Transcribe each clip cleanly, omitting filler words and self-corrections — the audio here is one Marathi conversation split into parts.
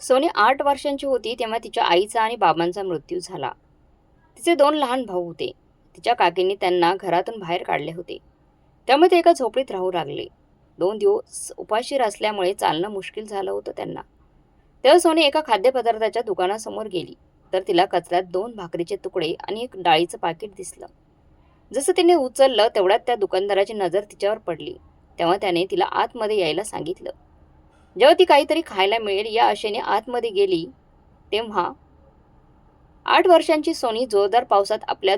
सोनी 8 वर्षांची होती तेव्हा तिच्या आईचा आणि बाबांचा मृत्यू झाला. तिचे 2 लहान भाऊ होते. तिच्या काकींनी त्यांना घरातून बाहेर काढले होते. त्यामुळे ते एका झोपडीत राहू लागले. 2 दिवस उपाशी असल्यामुळे चालणं मुश्किल झालं होतं त्यांना. तेव्हा सोनी एका खाद्यपदार्थाच्या दुकानासमोर गेली, तर तिला कचऱ्यात 2 भाकरीचे तुकडे आणि एक डाळीचं पाकीट दिसलं. जसं तिने उचललं तेवढ्यात त्या दुकानदाराची नजर तिच्यावर पडली. तेव्हा त्याने तिला आतमध्ये यायला सांगितलं. जेव्हा ती काहीतरी खायला मिळेल या आशेने आतमध्ये गेली, तेव्हा 8 वर्षांची सोनी जोरदार पावसात आपल्या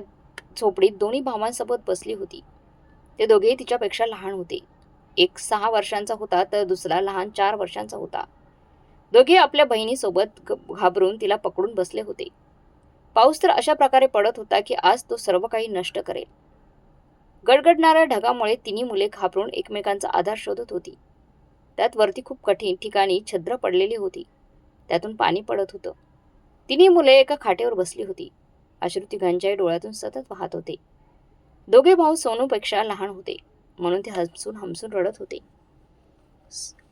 झोपडीत दोन्ही भावांसोबत बसली होती. ते दोघेही तिच्यापेक्षा लहान होते. एक 6 वर्षांचा होता तर दुसरा लहान 4 वर्षांचा होता. दोघे आपल्या बहिणीसोबत घाबरून तिला पकडून बसले होते. पाऊस तर अशा प्रकारे पडत होता की आज तो सर्व काही नष्ट करेल. गडगडणाऱ्या ढगामुळे तिन्ही मुले घाबरून एकमेकांचा आधार शोधत होती. त्यात वरती खूप कठीण ठिकाणी छद्र पडलेली होती. त्यातून पाणी पडत होतं. तिन्ही मुले एका खाटेवर बसली होती. अश्रू तिघांच्याही डोळ्यातून सतत वाहत होते. दोघे भाऊ सोनूपेक्षा लहान होते, म्हणून ते हमसून हमसून रडत होते.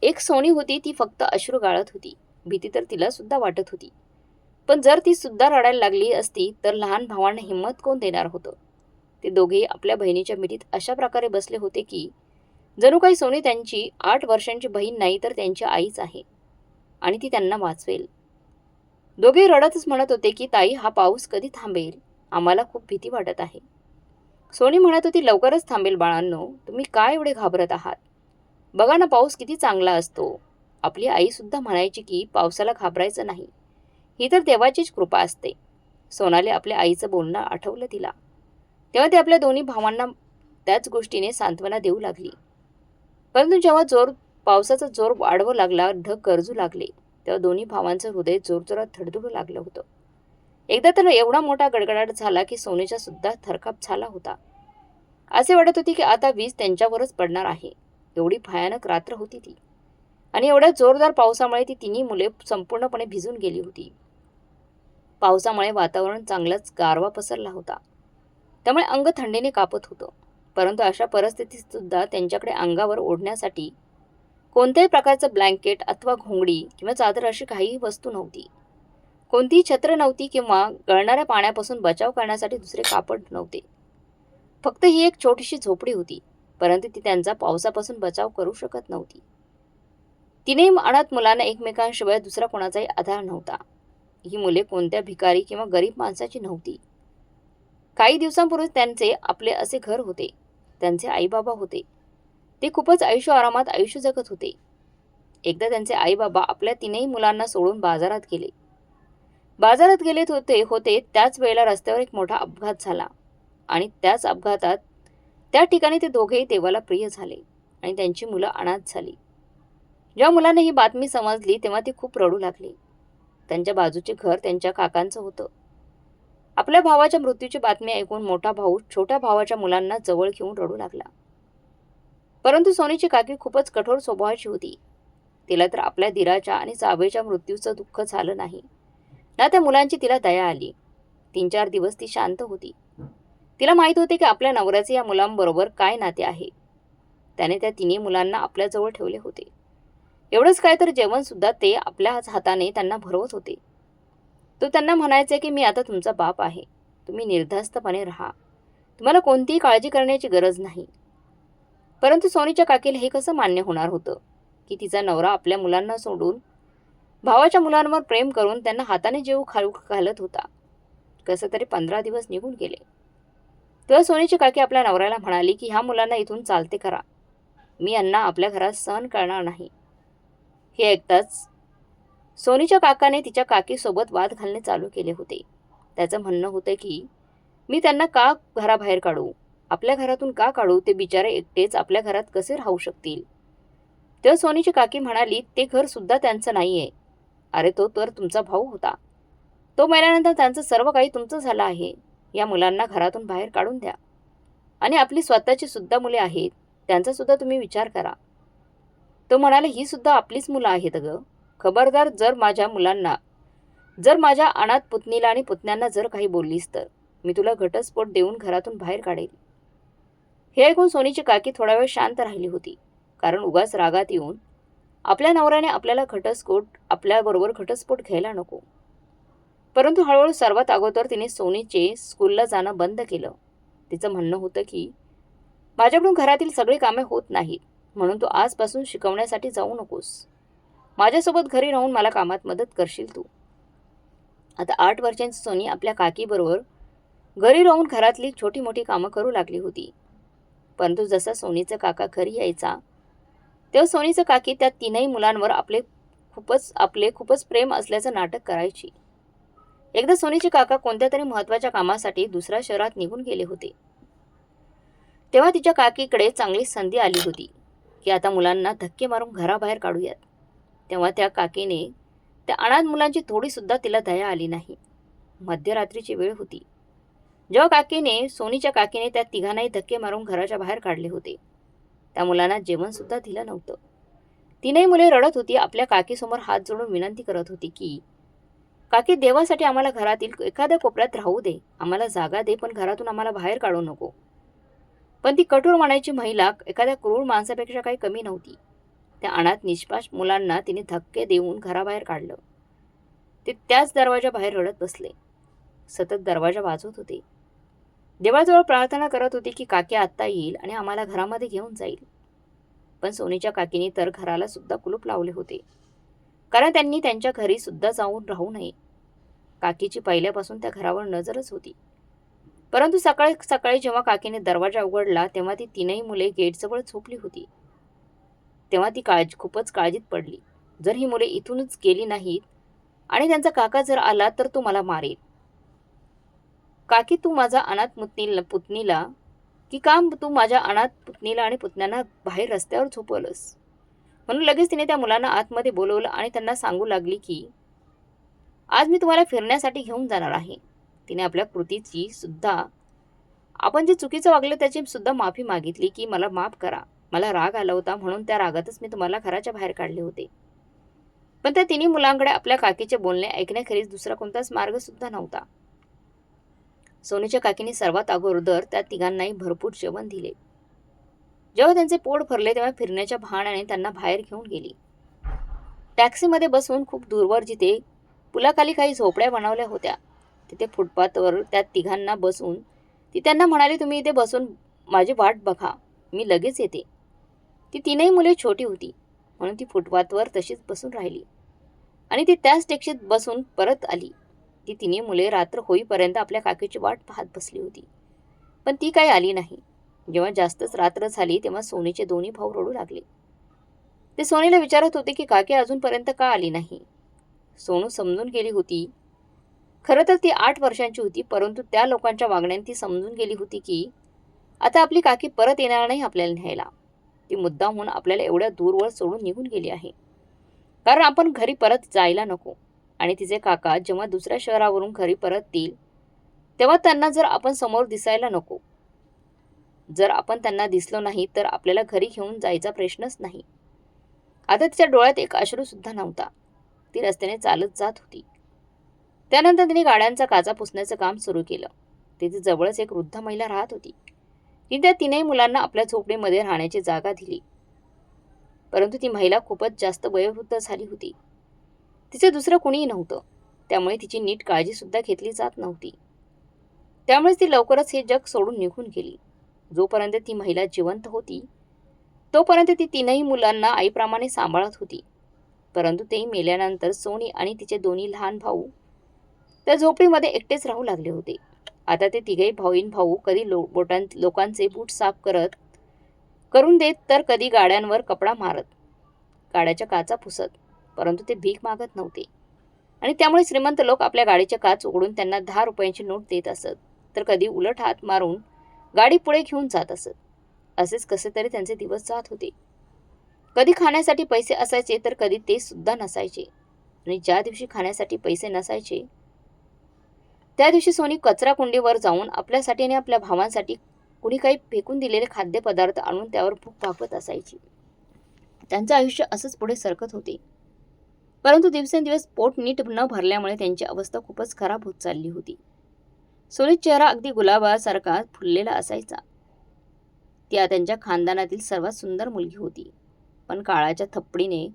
एक सोनी होती, ती फक्त अश्रू गाळत होती. भीती तर तिला सुद्धा वाटत होती. पण जर ती सुद्धा रडायला लागली असती तर लहान भावांना हिंमत कोण देणार होतं? ते दोघेही आपल्या बहिणीच्या मिठीत अशा प्रकारे बसले होते की जणू काही सोनी त्यांची 8 वर्षांची बहीण नाही तर त्यांची आईच आहे आणि ती त्यांना वाचवेल. दोघे रडतच म्हणत होते की ताई, हा पाऊस कधी थांबेल? आम्हाला खूप भीती वाटत आहे. सोनी म्हणत होती, लवकरच थांबेल बाळांनो, तुम्ही काय एवढे घाबरत आहात? बघा ना, पाऊस किती चांगला असतो. आपली आई सुद्धा म्हणायची की पावसाला घाबरायचं नाही, ही तर देवाचीच कृपा असते. सोनाली आपल्या आईचं बोलणं आठवलं तिला. तेव्हा ती आपल्या दोन्ही भावांना त्याच गोष्टीने सांत्वना देऊ लागली. परंतु जेव्हा पावसाचा जोर वाढवू लागला, ढग गरजू लागले, तेव्हा दोन्ही भावांचं हृदय जोरजोरात धडधडू लागलं होतं. एकदा तर एवढा मोठा गडगडाट झाला की सोनीचा सुद्धा थरकाप झाला होता. असे वाटत होते की आता वीज त्यांच्यावरच पडणार आहे. एवढी भयानक रात्र होती ती. आणि एवढ्या जोरदार पावसामुळे ती तिन्ही मुले संपूर्णपणे भिजून गेली होती. पावसामुळे वातावरण चांगलाच गारवा पसरला होता. त्यामुळे अंग थंडीने कापत होतं. परंतु अशा परिस्थितीत सुद्धा त्यांच्याकडे अंगावर ओढण्यासाठी कोणत्याही प्रकारचं ब्लँकेट अथवा घोंगडी किंवा चादर अशी काहीही वस्तू नव्हती. कोणतीही छत्र नव्हती किंवा गळणाऱ्या पाण्यापासून बचाव करण्यासाठी दुसरे कापड नव्हते. फक्त ही एक छोटीशी झोपडी होती, परंतु ती त्यांचा पावसापासून बचाव करू शकत नव्हती. तिने अनाथ मुलांना एकमेकांशिवाय दुसरा कोणाचाही आधार नव्हता. ही मुले कोणत्या भिकारी किंवा गरीब माणसाची नव्हती. काही दिवसांपूर्वी त्यांचे आपले असे घर होते. त्यांचे आईबाबा होते. ते खूपच ऐशोआरामात आयुष्य जगत होते. एकदा त्यांचे आईबाबा आपल्या तीनही मुलांना सोडून बाजारात गेले होते त्याच वेळेला रस्त्यावर एक मोठा अपघात झाला आणि त्याच अपघातात त्या ठिकाणी ते दोघेही देवाला प्रिय झाले आणि त्यांची मुलं अनाथ झाली. जेव्हा मुलांना ही बातमी समजली तेव्हा ते खूप रडू लागले. त्यांच्या बाजूचे घर त्यांच्या काकांचं होतं. आपल्या भावाच्या मृत्यूची बातमी ऐकून मोठा भाऊ छोट्या भावाच्या मुलांना जवळ घेऊन रडू लागला. परंतु सोनीची काकी खूपच कठोर स्वभावाची होती. तिला तर आपल्या दिराच्या आणि जावेच्या मृत्यूचं दुःख झालं नाही ना त्या मुलांची तिला दया आली. 3-4 दिवस ती शांत होती. तिला माहित होते की आपल्या नवऱ्याचे या मुलांबरोबर काय नाते आहे. त्याने त्या तिन्ही मुलांना आपल्याजवळ ठेवले होते. एवढंच काय तर जेवण सुद्धा ते आपल्याच हाताने त्यांना भरवत होते. तो त्यांना म्हणायचे की मी आता तुमचा बाप आहे. तुम्ही निर्धास्तपणे राहा. तुम्हाला कोणतीही काळजी करण्याची गरज नाही. परंतु सोनीच्या काकीला हे कसं मान्य होणार होतं की तिचा नवरा आपल्या मुलांना सोडून भावाच्या मुलांवर प्रेम करून त्यांना हाताने जेवू घालत होता. कसं तरी 15 दिवस निघून गेले. तेव्हा सोनीची काकी आपल्या नवऱ्याला म्हणाली की ह्या मुलांना इथून चालते करा. मी यांना आपल्या घरात सहन करणार नाही. हे ऐकताच सोनीच्या काकाने तिच्या काकीसोबत वाद घालणे चालू केले होते. त्याचं म्हणणं होतं की मी त्यांना का घराबाहेर काढू? आपल्या घरातून का काढू? ते बिचारे एकटेच आपल्या घरात कसे राहू शकतील? तेव्हा सोनीची काकी म्हणाली, ते घर सुद्धा त्यांचं नाहीये. अरे तो तर तुमचा भाऊ होता. तो मेल्यानंतर त्यांचं सर्व काही तुमचं झालं आहे. या मुलांना घरातून बाहेर काढून द्या. आणि आपली स्वतःची सुद्धा मुले आहेत, त्यांचा सुद्धा तुम्ही विचार करा. तो म्हणाले, ही सुद्धा आपलीच मुलं आहेत ग. खबरदार, जर माझ्या अनाथ पुतणीला आणि पुतण्यांना जर काही बोललीस तर मी तुला घटस्फोट देऊन घरातून बाहेर काढेल. हे ऐकून सोनीची काकी थोडा वेळ शांत राहिली होती, कारण उगाच रागात येऊन आपल्या नवऱ्याने आपल्याबरोबर घटस्फोट घ्यायला नको. परंतु हळूहळू सर्वात अगोदर तिने सोनीचे स्कूलला जाणं बंद केलं. तिचं म्हणणं होतं की माझ्याकडून घरातील सगळी कामे होत नाहीत, म्हणून तू आजपासून शिकवण्यासाठी जाऊ नकोस. माझ्यासोबत घरी राहून मला कामात मदत करशील तू. आता 8 वर्षांची सोनी आपल्या काकीबरोबर घरी राहून घरातली छोटी मोठी कामं करू लागली होती. परंतु जसा सोनीचा काका घरी यायचा तेव्हा सोनीचं काकी त्या तीनही मुलांवर खूपच प्रेम असल्याचं नाटक करायची. एकदा सोनीचे काका कोणत्या तरी महत्त्वाच्या कामासाठी दुसऱ्या शहरात निघून गेले होते. तेव्हा तिच्या काकीकडे चांगली संधी आली होती की आता मुलांना धक्के मारून घराबाहेर काढूयात. तेव्हा त्या काकीने त्या अनाथ मुलांची थोडीसुद्धा तिला दया आली नाही. मध्यरात्रीची वेळ होती जेव्हा सोनीच्या काकीने त्या तिघांनाही धक्के मारून घराच्या बाहेर काढले होते. त्या मुलांना जेवणसुद्धा दिलं नव्हतं. तीनही मुले रडत होती. आपल्या काकीसमोर हात जोडून विनंती करत होती की काकी, देवासाठी आम्हाला घरातील एखाद्या कोपऱ्यात राहू दे, आम्हाला जागा दे, पण घरातून आम्हाला बाहेर काढू नको. पण ती कठोर मनाची महिला एखाद्या क्रूर माणसापेक्षा काही कमी नव्हती. त्या अनाथ निष्पाप मुलांना तिने धक्के देऊन घराबाहेर काढलं. ते त्याच दरवाजा बाहेर रडत बसले. सतत दरवाजा वाजवत होते. देवाजवळ प्रार्थना करत होते की काकी आत्ता येईल आणि आम्हाला घरामध्ये घेऊन जाईल. पण सोनीच्या काकीने तर घराला सुद्धा कुलूप लावले होते, कारण त्यांनी त्यांच्या घरी सुद्धा जाऊन राहू नये. काकीची पहिल्यापासून त्या घरावर नजरच होती. परंतु सकाळी सकाळी जेव्हा काकीने दरवाजा उघडला तेव्हा ती तीनही मुले गेटजवळ झोपली होती. तेव्हा ती खूपच काळजीत पडली. जर ही मुले इथूनच गेली नाहीत आणि त्यांचा काका जर आला तर तो मला मारेल. काकी, तू माझा अनाथ पुतणीला की काम तू माझ्या अनाथ पुतणीला आणि पुतण्यांना बाहेर रस्त्यावर झोपवलंस? म्हणून लगेच तिने त्या मुलांना आतमध्ये बोलवलं आणि त्यांना सांगू लागली की आज मी तुम्हाला फिरण्यासाठी घेऊन जाणार आहे. तिने आपल्या कृतीची सुद्धा आपण जे चुकीचं वागलं त्याची सुद्धा माफी मागितली की मला माफ करा, मला राग आला होता म्हणून त्या रागातच मी तुम्हाला घराच्या बाहेर काढले होते. पण त्या तिन्ही मुलांकडे आपल्या काकीचे बोलणे ऐकण्याखेरीज दुसरा कोणताच मार्ग सुद्धा नव्हता. सोनीच्या काकीने सर्वात अगोदर त्या तिघांनाही भरपूर जेवण दिले. जेव्हा त्यांचे पोट भरले तेव्हा फिरण्याच्या बहाण्याने त्यांना बाहेर घेऊन गेली. टॅक्सीमध्ये बसून खूप दूरवर जिथे पुलाखाली काही झोपड्या बनवल्या होत्या तिथे फुटपाथवर त्या तिघांना बसून ती त्यांना म्हणाली, तुम्ही इथे बसून माझी वाट बघा, मी लगेच येते. ती तीनही मुले छोटी होती म्हणून ती फुटपाथवर तशीच बसून राहिली आणि ती त्याच टॅक्सीत बसून परत आली. ती तिन्ही मुले रात्र होईपर्यंत आपल्या काकीची वाट पाहत बसली होती, पण ती काही आली नाही. जेव्हा जास्तच रात्र झाली तेव्हा सोनीचे दोन्ही भाऊ रडू लागले. ते सोनीला विचारत होते की काकी अजूनपर्यंत का आली नाही. सोनू समजून गेली होती. खरं तर ती 8 वर्षांची होती, परंतु त्या लोकांच्या वागण्याने ती समजून गेली होती की आता आपली काकी परत येणार नाही आपल्याला न्यायला. ती मुद्दामहून आपल्याला एवढ्या दूरवर सोडून निघून गेली आहे, कारण आपण घरी परत जायला नको. आणि तिचे काका जेव्हा दुसऱ्या शहरावरून घरी परततील तेव्हा त्यांना जर आपण समोर दिसायला नको. जर आपण त्यांना दिसलो नाही तर आपल्याला घरी घेऊन जायचा प्रश्नच नाही. आता तिच्या डोळ्यात एक अश्रू सुद्धा नव्हता. ती रस्त्याने चालत जात होती. त्यानंतर तिने गाड्यांचा काचा पुसण्याचं काम सुरू केलं. तिथे जवळच एक वृद्ध महिला राहत होती. तिने त्या तीनही मुलांना आपल्या झोपडीमध्ये राहण्याची जागा दिली. परंतु ती महिला खूपच जास्त वयोवृद्ध झाली होती. तिचे दुसरं कुणीही नव्हतं, त्यामुळे तिची नीट काळजी सुद्धा घेतली जात नव्हती. त्यामुळे ती लवकरच हे जग सोडून निघून गेली. जोपर्यंत ती महिला जिवंत होती तोपर्यंत ती तीनही मुलांना आईप्रमाणे सांभाळत होती. परंतु ते मेल्यानंतर सोनी आणि तिचे दोन्ही लहान भाऊ त्या झोपडीमध्ये एकटेच राहू लागले होते. आता ते तिघही भाऊ कधी लोकांचे बूट साफ करून देत तर कधी गाड्यांवर कपडा मारत, गाड्याच्या काचा पुसत. परंतु ते भीक मागत नव्हते आणि त्यामुळे श्रीमंत लोक आपल्या गाडीचे काच उघडून त्यांना 10 रुपयांची नोट देत असत, तर कधी उलट हात मारून गाडी पुढे घेऊन जात असत. असेच कसे तरी त्यांचे दिवस जात होते. कधी खाण्यासाठी पैसे असायचे तर कधी ते सुद्धा नसायचे. आणि ज्या दिवशी खाण्यासाठी पैसे नसायचे त्या दिवशी सोनी कचरा कुंडीवर जाऊन आपल्यासाठी आणि आपल्या भावांसाठी कुणी काही फेकून दिलेले खाद्यपदार्थ आणून त्यावर भूक भागवत असायची. त्यांचं आयुष्य असंच पुढे सरकत होते. परंतु दिवसेंदिवस पोट नीट न भरल्यामुळे त्यांची अवस्था खूपच खराब होत चालली होती. सोनीचा चेहरा अगदी गुलाबासारखा फुललेला असायचा. ती त्यांच्या खानदानातील सर्वात सुंदर मुलगी होती, पण काळाच्या थपडीने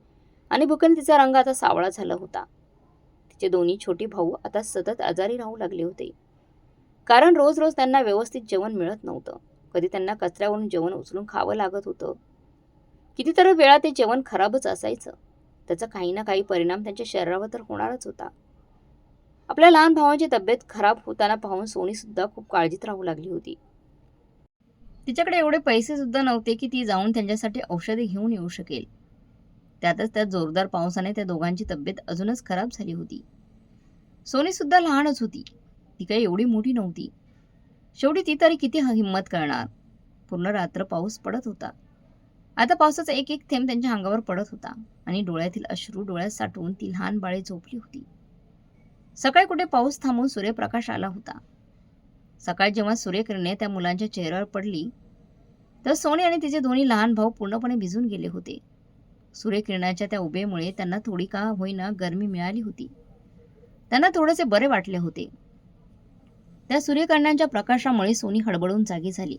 आणि भुकेने तिचा रंग आता सावळा झाला होता. तिचे दोन्ही छोटे भाऊ आता सतत आजारी राहू लागले होते, कारण रोज रोज त्यांना व्यवस्थित जेवण मिळत नव्हतं. कधी त्यांना कचऱ्यावरून जेवण उचलून खावं लागत होतं. कितीतरी वेळा ते जेवण खराबच असायचं. त्याचा काही ना काही परिणाम त्यांच्या शरीरावर तर होणारच होता. आपल्या लहान भावाची तब्येत खराब होताना पाहून सोनी सुद्धा खूप काळजीत राहू लागली होती. तिच्याकडे एवढे पैसे सुद्धा नव्हते की ती जाऊन त्यांच्यासाठी औषधे घेऊन येऊ शकेल. त्यातच त्या जोरदार पावसाने त्या दोघांची तब्येत अजूनच खराब झाली होती. सोनी सुद्धा लहानच होती. ती काही एवढी मोठी नव्हती. शेवटी ती तरी किती हिंमत करणार. पूर्ण रात्र पाऊस पडत होता. आता पावसाचा एक एक थेंब त्यांच्या अंगावर पडत होता आणि डोळ्यातील अश्रू डोळ्यात साठवून ती लहान बाळे झोपली होती. सकाळी कुठे पाऊस थांबून सूर्यप्रकाश आला होता. सकाळी जेव्हा सूर्यकिरणे त्या मुलांच्या चेहऱ्यावर पडली तर सोनी आणि तिचे दोन्ही लहान भाऊ पूर्णपणे भिजून गेले होते. सूर्यकिरणाच्या त्या उभेमुळे त्यांना थोडी का होईना गरमी मिळाली होती. त्यांना थोडेसे बरे वाटले होते. त्या सूर्यकिरणांच्या प्रकाशामुळे सोनी हडबडून जागी झाली.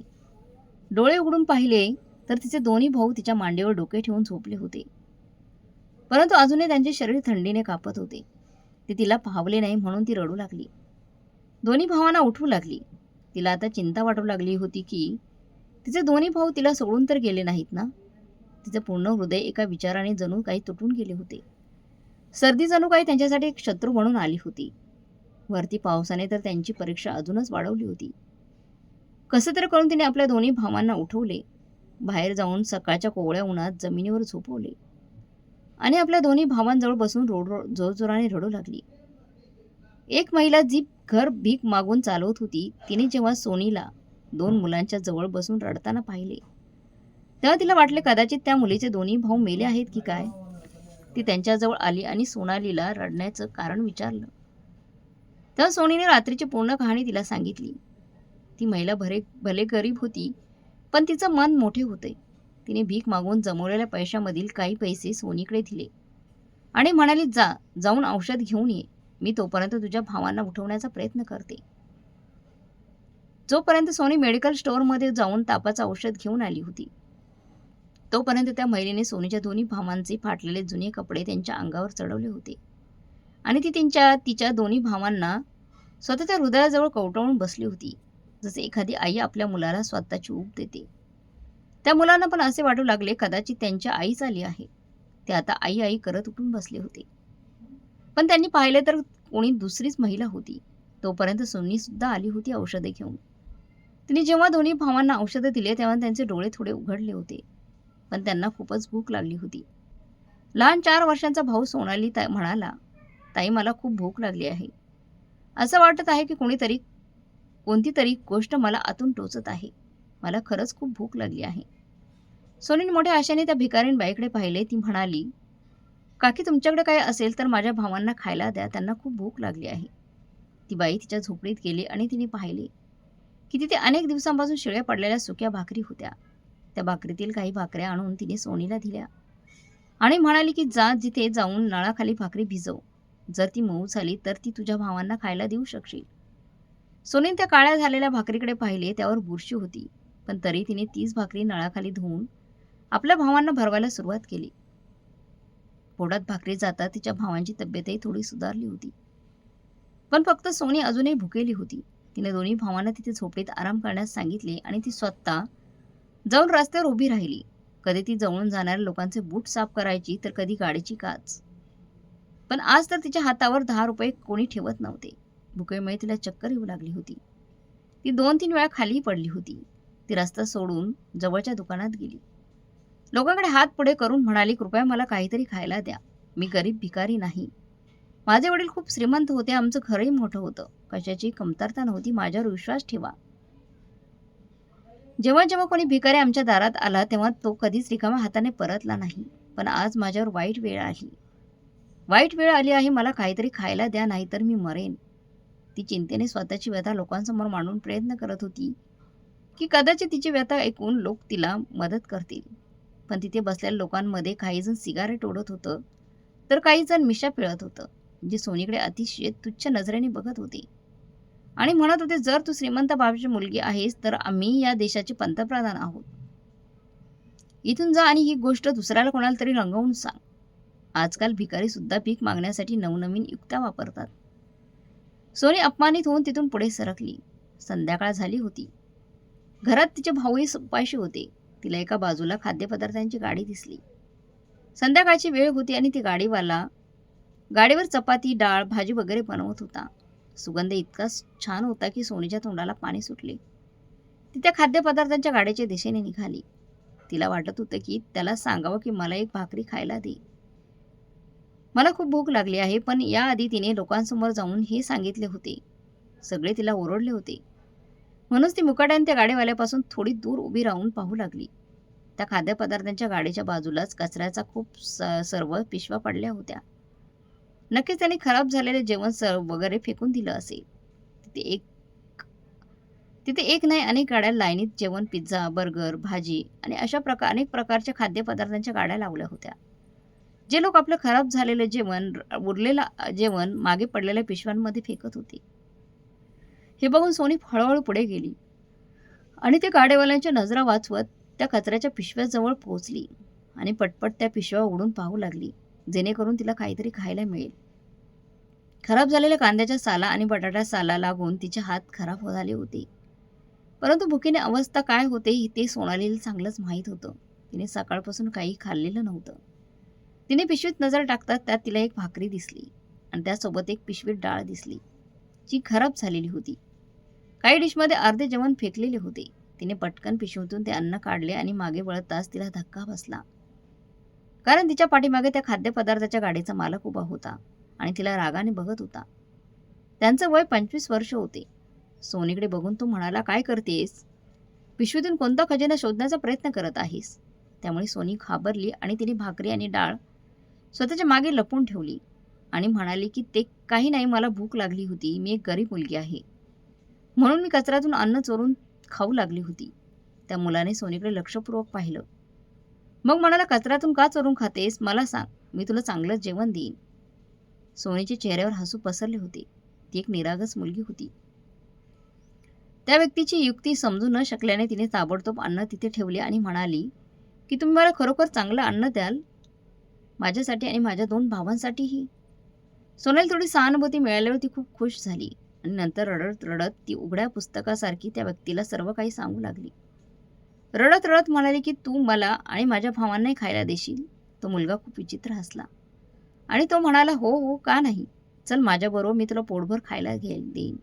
डोळे उघडून पाहिले तर तिचे दोन्ही भाऊ तिच्या मांडीवर डोके ठेवून झोपले होते. परंतु अजूनही त्यांचे शरीर थंडीने कापत होते. ते तिला पाहवले नाही म्हणून ती रडू लागली. दोन्ही भावांना उठवू लागली. तिला आता चिंता वाटू लागली होती की तिचे दोन्ही भाऊ तिला सोडून तर गेले नाहीत ना. तिचे पूर्ण हृदय एका विचाराने जणू काही तुटून गेले होते. सर्दी जणू काही त्यांच्यासाठी एक शत्रू म्हणून आली होती. वरती पावसाने तर त्यांची परीक्षा अजूनच वाढवली होती. कसं तरी करून तिने आपल्या दोन्ही भावांना उठवले. बाहेर जाऊन सकाळच्या कोवळ्या उन्हात जमिनीवर झोपवले आणि आपल्या दोन्ही भावांजवळ बसून जोरजोराने रडू लागली. एक महिला जी घर भीक मागून चालवत होती, तिने जेव्हा सोनीला दोन मुलांच्या जवळ बसून रडताना पाहिले तेव्हा तिला वाटले कदाचित त्या मुलीचे दोन्ही भाऊ मेले आहेत की काय. ती त्यांच्याजवळ आली आणि सोनालीला रडण्याचं कारण विचारलं. तेव्हा सोनीने रात्रीची पूर्ण कहाणी तिला सांगितली. ती महिला भले गरीब होती, पण तिचं मन मोठे होते. तिने भीक मागून जमवलेल्या पैशामधील काही पैसे सोनीकडे दिले आणि म्हणाली, जाऊन औषध घेऊन ये. मी तोपर्यंत तुझ्या भावांना उठवण्याचा प्रयत्न करते. जोपर्यंत सोनी मेडिकल स्टोअरमध्ये जाऊन तापाचं औषध घेऊन आली होती, तोपर्यंत त्या महिलेने सोनीच्या दोन्ही भावांचे फाटलेले जुने कपडे त्यांच्या अंगावर चढवले होते आणि ती तिच्या दोन्ही भावांना स्वतःच्या हृदयाजवळ कवटाळून बसली होती, जसे एखादी आई आपल्या मुलाला स्वतःची ऊब देते. त्या मुलांना पण असे वाटू लागले कदाचित त्यांच्या आईच आली आहे. ते आता आई आई करत उठून बसले होते. पण त्यांनी पाहिले तर कोणी दुसरीच महिला होती. तोपर्यंत सोनी सुद्धा आली होती औषधे घेऊन. तिने जेव्हा दोन्ही भावांना औषधे दिले तेव्हा त्यांचे डोळे थोडे उघडले होते, पण त्यांना खूपच भूक लागली होती. लहान 4 वर्षांचा भाऊ सोनाली म्हणाला, ताई मला खूप भूक लागली आहे. असं वाटत आहे की कोणती तरी गोष्ट मला आतून टोचत आहे. मला खरंच खूप भूक लागली आहे. सोनीने मोठ्या आशेने त्या भिकारीण बाईकडे पाहिले. ती म्हणाली, काकी तुमच्याकडे काही असेल तर माझ्या भावांना खायला द्या, त्यांना खूप भूक लागली आहे. ती बाई तिच्या झोपडीत गेली आणि तिने पाहिले की तिथे अनेक दिवसांपासून शिळ्या पडलेल्या सुक्या भाकरी होत्या. त्या भाकरीतील काही भाकऱ्या आणून तिने सोनीला दिल्या आणि म्हणाली की जिथे जाऊन नळाखाली भाकरी भिजव. जर ती मऊ झाली तर ती तुझ्या भावांना खायला देऊ शकशील. सोनीने त्या काळ्या झालेल्या भाकरीकडे पाहिले. त्यावर बुरशी होती, पण तरी तिने 30 भाकरी नळाखाली धुवून आपल्या भावांना भरवायला सुरुवात केली. पोटात भाकरी जाता तिच्या भावांची तब्येतही थोडी सुधारली होती, पण फक्त सोनी अजूनही भुकेली होती. तिने दोन्ही भावांना तिथे झोपडीत आराम करण्यास सांगितले आणि ती स्वतः जाऊन रस्त्यावर उभी राहिली. कधी ती जवळून जाणाऱ्या लोकांचे बूट साफ करायची तर कधी गाडीची काच. पण आज तर तिच्या हातावर 10 रुपये कोणी ठेवत नव्हते. भुकेमुळे तिला चक्कर येऊ लागली होती. ती 2-3 वेळा खाली पडली होती. ती रस्ता सोडून जवळच्या दुकानात गेली. लोकांकडे हात पुढे करून म्हणाली, कृपया मला काहीतरी खायला द्या. मी गरीब भिकारी नाही. माझे वडील खूप श्रीमंत होते. आमचं घरही मोठं होतं. कशाची कमतरता नव्हती. माझ्यावर विश्वास ठेवा. जेव्हा जेव्हा कोणी भिकारी आमच्या दारात आला तेव्हा तो कधीच रिकाम्या हाताने परतला नाही. पण आज माझ्यावर वाईट वेळ आली आहे. मला काहीतरी खायला द्या, नाहीतर मी मरेन. ती चिंतेने स्वतःची व्यथा लोकांसमोर मांडून प्रयत्न करत होती की कदाचित तिची व्यथा ऐकून लोक तिला मदत करतील. पण तिथे बसलेल्या लोकांमध्ये काही जण सिगारेट ओढत होतं तर काही जण मिशा पिळत होतं, जे सोनीकडे अतिशय तुच्छ नजरेने बघत होते आणि म्हणत होते, जर तू श्रीमंत बाबाची मुलगी आहेस तर आम्ही या देशाचे पंतप्रधान आहोत. इथून जा आणि ही गोष्ट दुसऱ्याला कोणाला तरी रंगवून सांग. आजकाल भिकारी सुद्धा भीक मागण्यासाठी नवनवीन युक्त्या वापरतात. सोनी अपमानित होऊन तिथून पुढे सरकली. संध्याकाळ झाली होती. घरात तिचे भाऊही उपाशी होते. तिला एका बाजूला खाद्यपदार्थांची गाडी दिसली. संध्याकाळची वेळ होती आणि ती गाडीवर चपाती, डाळ, भाजी वगैरे बनवत होता. सुगंध इतका छान होता की सोनीच्या तोंडाला पाणी सुटले. ती त्या खाद्यपदार्थांच्या गाडीच्या दिशेने निघाली. तिला वाटत होतं की त्याला सांगावं की मला एक भाकरी खायला दे. मला खूप भूक लागली आहे, पण याआधी तिने लोकांसमोर जाऊन हे सांगितले होते. सगळे तिला ओरडले होते. म्हणूनच ती मुकाट्याने त्या गाडीवाल्यापासून थोडी दूर उभी राहून पाहू लागली. त्या खाद्यपदार्थांच्या गाडीच्या बाजूलाच कचऱ्याचा खूप सर्व पिशव्या पडल्या होत्या. नक्कीच त्याने खराब झालेले जेवण वगैरे फेकून दिलं असेल. तिथे एक नाही अनेक गाड्या लाईनीत जेवण, पिझ्झा, बर्गर, भाजी आणि अशा अनेक प्रकारच्या खाद्यपदार्थांच्या गाड्या लावल्या होत्या. जे लोक आपलं खराब झालेलं जेवण, उरलेलं जेवण मागे पडलेल्या पिशव्यांमध्ये फेकत होते. हे बघून सोनी हळूहळू पुढे गेली आणि त्या गाड्यावाल्यांच्या नजरा वाचवत त्या कचऱ्याच्या पिशव्याजवळ पोहोचली आणि पटपट त्या पिशव्या उघडून पाहू लागली, जेणेकरून तिला काहीतरी खायला मिळेल. खराब झालेल्या कांद्याच्या साला आणि बटाटा साला लागून तिचे हात खराब झाले होते. परंतु भुकेने अवस्था काय होते ते सोनालीला चांगलंच माहीत होतं. तिने सकाळपासून काही खाल्लेलं नव्हतं. तिने पिशवीत नजर टाकतात त्यात तिला एक भाकरी दिसली आणि त्यासोबत एक पिशवीत डाळ दिसली, जी खराब झालेली होती. काही डिशमध्ये अर्धे जेवण फेकलेले होते. तिने पटकन पिशवीतून ते अन्न काढले आणि मागे वळताच तिला धक्का बसला. कारण तिच्या पाठीमागे त्या खाद्यपदार्थाच्या गाडीचा मालक उभा होता आणि तिला रागाने बघत होता. त्यांचं वय 25 वर्ष होते. सोनीकडे बघून तो म्हणाला, काय करतेस? पिशवीतून कोणता खजिना शोधण्याचा प्रयत्न करत आहेस? त्यामुळे सोनी घाबरली आणि तिने भाकरी आणि डाळ स्वतःच्या मागे लपवून ठेवली आणि म्हणाली की ते काही नाही, मला भूक लागली होती. मी एक गरीब मुलगी आहे, म्हणून मी कचऱ्यातून अन्न चोरून खाऊ लागली होती. त्या मुलाने सोनीकडे लक्षपूर्वक पाहिलं. मग म्हणाला, कचऱ्यातून का चोरून खातेस? मला सांग, मी तुला चांगलं जेवण देईन. सोनीच्या चेहऱ्यावर हसू पसरले होते. ती एक निरागस मुलगी होती. त्या व्यक्तीची युक्ती समजू न शकल्याने तिने ताबडतोब अन्न तिथे ठेवले आणि म्हणाली की तुम्ही मला खरोखर चांगलं अन्न द्याल, माझ्यासाठी आणि माझ्या 2 भावांसाठीही. सोनाली थोडी सहानुभूती मिळाल्यावर ती खूप खुश झाली आणि नंतर रडत रडत ती उघड्या पुस्तकासारखी त्या व्यक्तीला सर्व काही सांगू लागली. रडत रडत म्हणाली की तू मला आणि माझ्या भावांनाही खायला देशील? तो मुलगा खूप विचित्र हसला आणि तो म्हणाला, हो हो, का नाही, चल माझ्याबरोबर, मी तुला पोटभर खायला देईन.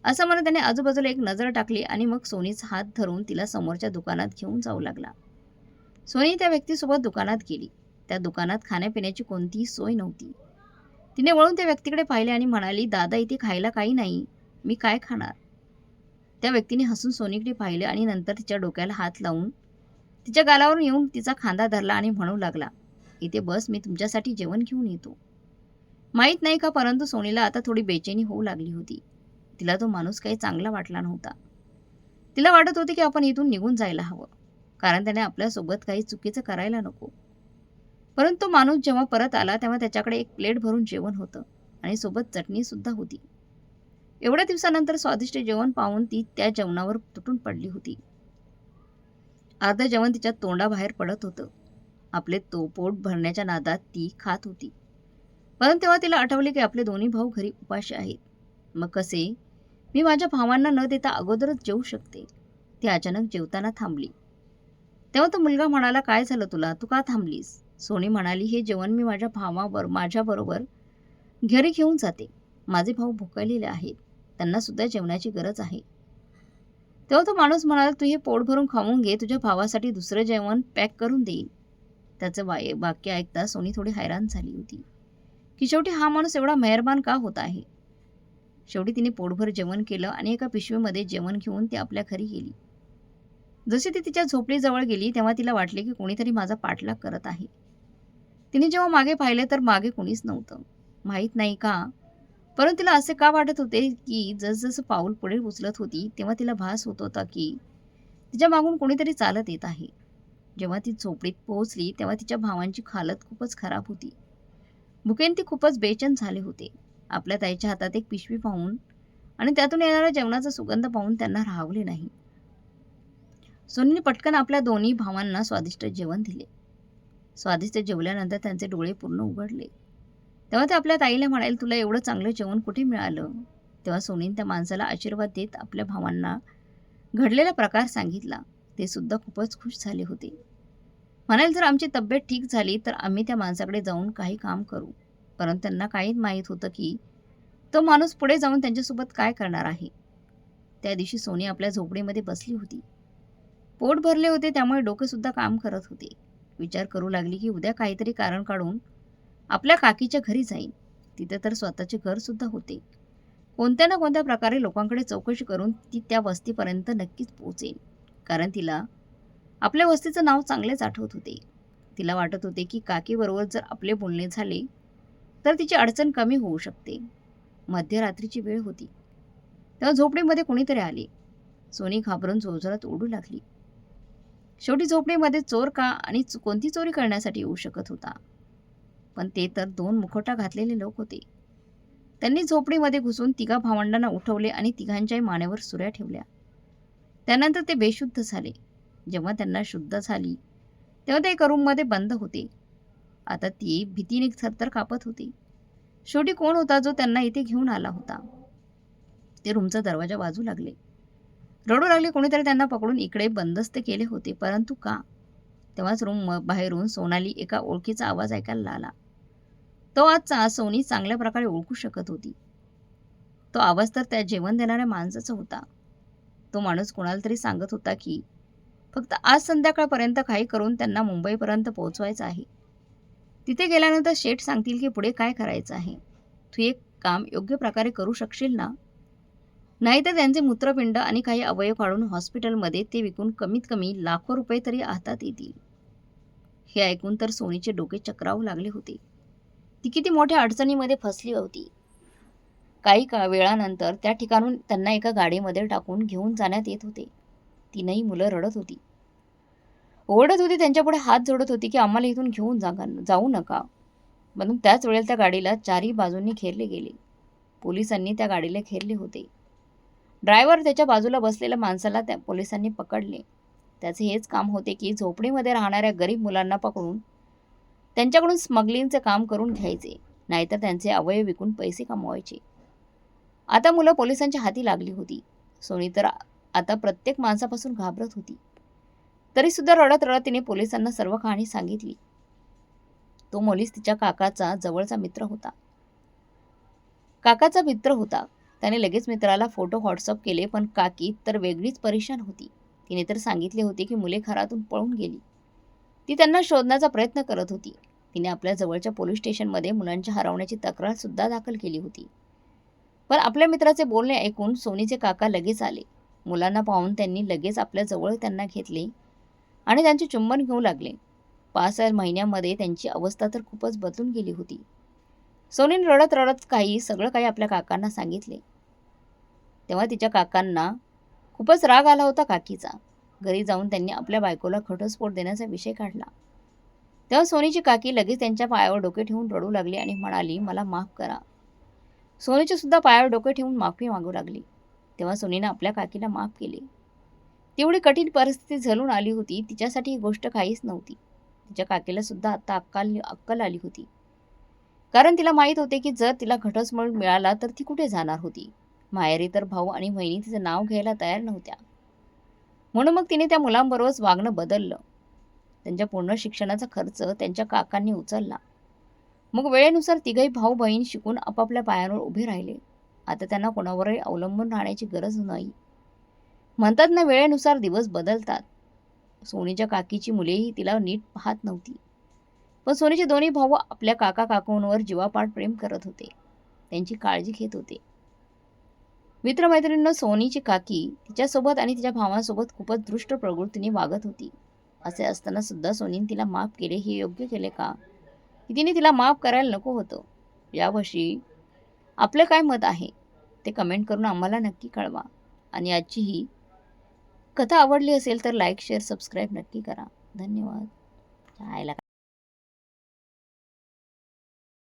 असं म्हणत त्याने आजूबाजूला एक नजर टाकली आणि मग सोनीचा हात धरून तिला समोरच्या दुकानात घेऊन जाऊ लागला. सोनी त्या व्यक्तीसोबत दुकानात गेली. त्या दुकानात खाण्यापिण्याची कोणतीही सोय नव्हती. तिने वळून त्या व्यक्तीकडे पाहिले आणि म्हणाली, दादा, इथे खायला काही नाही, मी काय खाणार? त्या व्यक्तीने हसून सोनीकडे पाहिले आणि नंतर तिच्या डोक्याला हात लावून तिच्या गालावरून येऊन तिचा खांदा धरला आणि म्हणू लागला, इथे बस, मी तुमच्यासाठी जेवण घेऊन येतो. माहीत नाही का, परंतु सोनीला आता थोडी बेचैनी होऊ लागली होती. तिला तो माणूस काही चांगला वाटला नव्हता. तिला वाटत होते की आपण इथून निघून जायला हवं, कारण त्याने आपल्यासोबत काही चुकीचं करायला नको. परंतु तो माणूस जेव्हा परत आला तेव्हा त्याच्याकडे एक प्लेट भरून जेवण होतं आणि सोबत चटणी सुद्धा होती. एवढ्या दिवसानंतर स्वादिष्ट जेवण पाहून ती त्या जेवणावर तुटून पडली होती. अर्धं जेवण तिच्या तोंडाबाहेर पडत होतं. आपले पोट भरण्याच्या नादात ती खात होती. परंतु तेव्हा तिला आठवले की आपले दोन्ही भाऊ घरी उपाशी आहेत. मग कसे मी माझ्या भावांना न देता अगोदरच जेवू शकते? ती अचानक जेवताना थांबली. तेव्हा तो मुलगा म्हणाला, काय झालं तुला, तू का थांबलीस? सोनी म्हणाली, हे जेवण मी माझ्याबरोबर घरी घेऊन जाते. माझे भाऊ भुकेलेले आहेत, त्यांना सुद्धा जेवणाची गरज आहे. तेव्हा तो माणूस म्हणाला, तू हे पोट भरून खाऊन घे, तुझ्या भावासाठी दुसरं जेवण पॅक करून देईन. त्याचं वाक्य ऐकता सोनी थोडी हैराण झाली होती की शेवटी हा माणूस एवढा मेहरबान का होत आहे. शेवटी तिने पोटभर जेवण केलं आणि एका पिशवीमध्ये जेवण घेऊन ती आपल्या घरी गेली. जशी ती तिच्या झोपडीजवळ गेली तेव्हा तिला वाटले की कोणीतरी माझा पाठलाग करत आहे. तिने जेव्हा मागे पाहिले तर मागे कोणीच नव्हतं. माहीत नाही का, परंतु तिला असे का वाटत होते की जसजसं पाऊल पुढे उचलत होती तेव्हा तिला भास होत होता की तिच्या मागून कोणीतरी चालत येत आहे. जेव्हा ती झोपडीत पोहोचली तेव्हा तिच्या भावांची हालत खूपच खराब होती. भुकेने ती खूपच बेचैन झाले होते. आपल्या ताईच्या हातात एक पिशवी पाहून आणि त्यातून येणारा जेवणाचा सुगंध पाहून त्यांना राहावले नाही. सोनीने पटकन आपल्या दोन्ही भावांना स्वादिष्ट जेवण दिले. स्वादिष्ट जेवल्यानंतर त्यांचे डोळे पूर्ण उघडले. तेव्हा ते आपल्या ताईला म्हणाले, तुला एवढं चांगलं जेवण कुठे मिळालं? तेव्हा सोनीने त्या माणसाला आशीर्वाद देत आपल्या भावांना घडलेला प्रकार सांगितला. ते सुद्धा खूपच खुश झाले होते. म्हणाले, जर आमची तब्येत ठीक झाली तर आम्ही त्या माणसाकडे जाऊन काही काम करू. परंतु त्यांना काहीच माहीत होतं की तो माणूस पुढे जाऊन त्यांच्यासोबत काय करणार आहे. त्या दिवशी सोनी आपल्या झोपडीमध्ये बसली होती. पोट भरले होते, त्यामुळे डोकेसुद्धा काम करत होते. विचार करू लागली की उद्या काहीतरी कारण काढून आपल्या काकीच्या घरी जाईल. तिथे तर स्वतःचे घरसुद्धा होते. कोणत्या ना कोणत्या प्रकारे लोकांकडे चौकशी करून ती त्या वस्तीपर्यंत नक्कीच पोहोचेल. कारण तिला आपल्या वस्तीचं नाव चांगलेच आठवत होते. तिला वाटत होते की काकीबरोबर जर आपले बोलणे झाले तर तिची अडचण कमी होऊ शकते. मध्यरात्रीची वेळ होती. तेव्हा झोपडीमध्ये कोणीतरी आले. सोनी घाबरून जोरजोरात ओरडू लागली. शेवटी झोपडीमध्ये चोर का आणि कोणती चोरी करण्यासाठी येऊ शकत होता? पण ते तर 2 मुखवटा घातलेले लोक होते. त्यांनी झोपडीमध्ये घुसून तिघा भावंडांना उठवले आणि तिघांच्याही मानेवर सुऱ्या ठेवल्या. त्यानंतर ते बेशुद्ध झाले. जेव्हा त्यांना शुद्ध झाली तेव्हा ते एका रूममध्ये बंद होते. आता ती भीतीने थरथर कापत होती. शेवटी कोण होता जो त्यांना इथे घेऊन आला होता? ते रूमचा दरवाजा वाजू लागले. रडू लागले. कोणीतरी त्यांना पकडून इकडे बंदस्त केले होते. परंतु का? तेव्हाच रूम बाहेरून सोनाली एका ओळखीचा आवाज ऐकायला आला. तो आजचा सोनी चांगल्या प्रकारे ओळखू शकत होती. तो आवाज तर त्या जेवण देणाऱ्या माणसाचा होता. तो माणूस कोणाला तरी सांगत होता की फक्त आज संध्याकाळपर्यंत काही करून त्यांना मुंबईपर्यंत पोहोचवायचं आहे. तिथे गेल्यानंतर शेठ सांगतील की पुढे काय करायचं आहे. तू एक काम योग्य प्रकारे करू शकशील ना? नाहीतर त्यांचे मूत्रपिंड आणि काही अवयव काढून हॉस्पिटलमध्ये ते विकून कमीत कमी लाखो रुपये तरी हातात येतील. हे ऐकून तर सोनीचे डोके चक्रावू लागले होते. ती किती मोठ्या अडचणीमध्ये फसली होती. काही वेळानंतर त्या ठिकाणून त्यांना एका गाडीमध्ये टाकून घेऊन जाण्यात येत होते. तीनही मुलं रडत होती. ओरडत होती, त्यांच्यापुढे हात जोडत होती की आम्हाला इथून घेऊन जाऊ नका. म्हणून त्याच वेळेला त्या गाडीला चारही बाजूंनी घेरले गेले. पोलिसांनी त्या गाडीला घेरले होते. ड्रायव्हर त्याच्या बाजूला बसलेल्या माणसाला त्या पोलिसांनी पकडले. त्याचे हेच काम होते की झोपडीमध्ये राहणाऱ्या गरीब मुलांना पकडून त्यांच्याकडून स्मगलिंगचे काम करून घ्यायचे, नाहीतर त्यांचे अवयव विकून पैसे कमवायचे. आता मुलं पोलिसांच्या हाती लागली होती. सोनी तर आता प्रत्येक माणसापासून घाबरत होती. तरीसुद्धा रडत रडत तिने पोलिसांना सर्व कहाणी सांगितली. तो पोलीस तिच्या काकाचा जवळचा मित्र होता. त्याने लगेच मित्राला फोटो व्हॉट्सअप केले. पण काकी तर वेगळीच परेशान होती. तिने तर सांगितले होते की मुले घरातून पळून गेली. ती त्यांना शोधण्याचा प्रयत्न करत होती. तिने आपल्या जवळच्या पोलीस स्टेशनमध्ये मुलांच्या हरवण्याची तक्रार सुद्धा दाखल केली होती. पण आपल्या मित्राचे बोलणे ऐकून सोनीचे काका लगेच आले. मुलांना पाहून त्यांनी लगेच आपल्या जवळ त्यांना घेतले आणि त्यांचे चुंबन घेऊ लागले. 5 महिन्यांमध्ये त्यांची अवस्था तर खूपच बदलून गेली होती. सोनीने रडत रडत सगळं काही आपल्या काकांना सांगितले. तेव्हा तिच्या काकांना खूपच राग आला होता काकीचा. घरी जाऊन त्यांनी आपल्या बायकोला घटस्फोट देण्याचा विषय काढला. तेव्हा सोनीची काकी लगेच त्यांच्या पायावर डोके ठेवून रडू लागली आणि म्हणाली, मला माफ करा. सोनीचे सुद्धा पायावर डोके ठेवून माफी मागू लागली. तेव्हा सोनीने आपल्या काकीला माफ केले. तेवढी कठीण परिस्थिती झेलून आली होती. तिच्यासाठी ही गोष्ट काहीच नव्हती. तिच्या काकीला सुद्धा आता अक्कल आली होती. कारण तिला माहीत होते की जर तिला घटस्फोट मिळाला तर ती कुठे जाणार होती. माहेरी तर भाऊ आणि बहिणी तिचं नाव घ्यायला तयार नव्हत्या. म्हणून मग तिने त्या मुलांबरोबरच वागणं बदललं. त्यांच्या पूर्ण शिक्षणाचा खर्च त्यांच्या काकांनी उचलला. मग वेळेनुसार तिघही भाऊ बहीण शिकून आपापल्या पायांवर उभे राहिले. आता त्यांना कोणावरही अवलंबून राहण्याची गरज नाही. म्हणतात ना, वेळेनुसार दिवस बदलतात. सोनीच्या काकीची मुलेही तिला नीट पाहत नव्हती. पण सोनीचे दोन्ही भाऊ आपल्या काका काकूंवर जीवापाड प्रेम करत होते. त्यांची काळजी घेत होते. मित्रमैत्रिणींना सोनीची काकी तिच्यासोबत आणि तिच्या भावांसोबत खूपच दृष्ट प्रवृत्तीने वागत होती. असे असताना सुद्धा सोनीने तिला माफ केले. हे योग्य केले का? की तिने तिला माफ करायला नको होतं? यावर्षी आपलं काय मत आहे ते कमेंट करून आम्हाला नक्की कळवा. आणि आजची ही कथा आवडली असेल तर लाईक, शेअर, सबस्क्राईब नक्की करा. धन्यवाद.